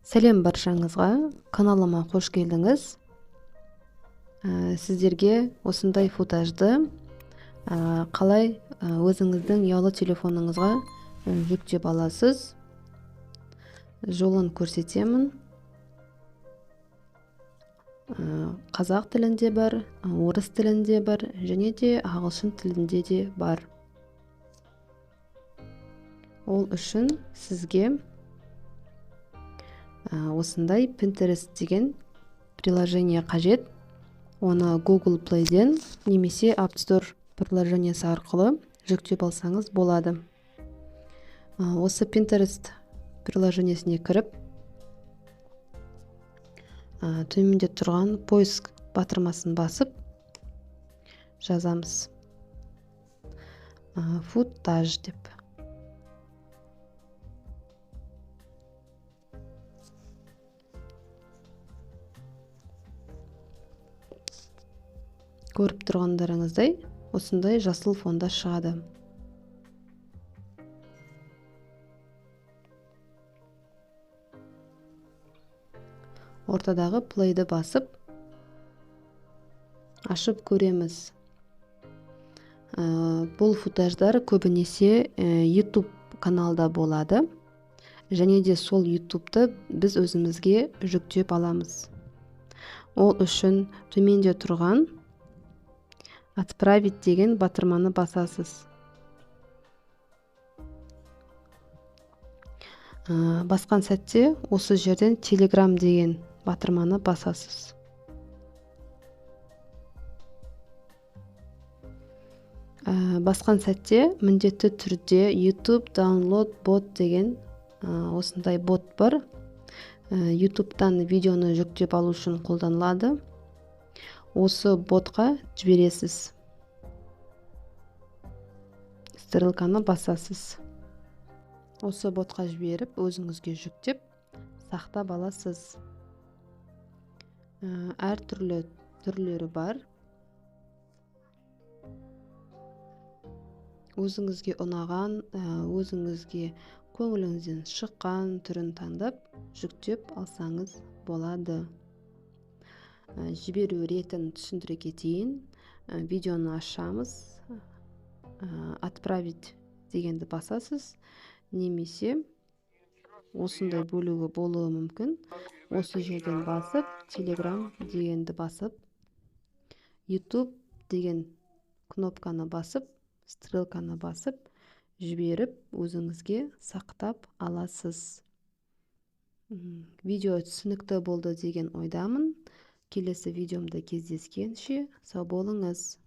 Сәлем баршаңызға, каналыма қош келдіңіз. Сіздерге осындай футажды қалай өзіңіздің ұялы телефоныңызға жүктеп аласыз. Жолын көрсетемін. Қазақ тілінде бар, орыс тілінде бар, және де ағылшын тілінде де бар. Ол үшін сізге осындай Pinterest деген приложение қажет. Оны Google Play'ден немесе App Store приложениесі арқылы жүктеп алсаңыз болады. Осы Pinterest приложениесіне кіріп, төменде тұрған поиск батырмасын басып жазамыз. Футаж деп. Көріп тұрғандарыңыздай, осындай жасыл фонда шығады. Ортадағы плейді басып, ашып көреміз. Бұл футаждар көбінесе YouTube каналда болады, және де сол YouTube'ты біз өзімізге жүктеп аламыз. Ол үшін төменде тұрған «Отправить» деген батырманы басасыз. Басқан сәтте осы жерден Telegram деген батырманы басасыз. Басқан сәтте міндетті түрде YouTube Download Bot деген осындай бот бар. YouTube'дан видеоны жүктеп алу үшін қолданылады. Осы ботқа жібересіз. Стрелканы басасыз. Осы ботқа жіберіп, өзіңізге жүктеп, сақтап аласыз. Әр түрлері бар. Өзіңізге ұнаған, өзіңізге көңіліңізден шыққан түрін таңдап, жүктеп алсаңыз болады. Жіберу ретін түсіндіре кетейін. Видеоны ашамыз. «Отправить» дегенді басасыз. Немесе осындай бөлігі болуы мүмкін. Осы жерден басып, Telegram дегенді басып, YouTube деген кнопканы басып, стрелканы басып, жіберіп, өзіңізге сақтап аласыз. Видео түсінікті болды деген ойдамын. Келесі видеомда кездескенше сау болыңыз.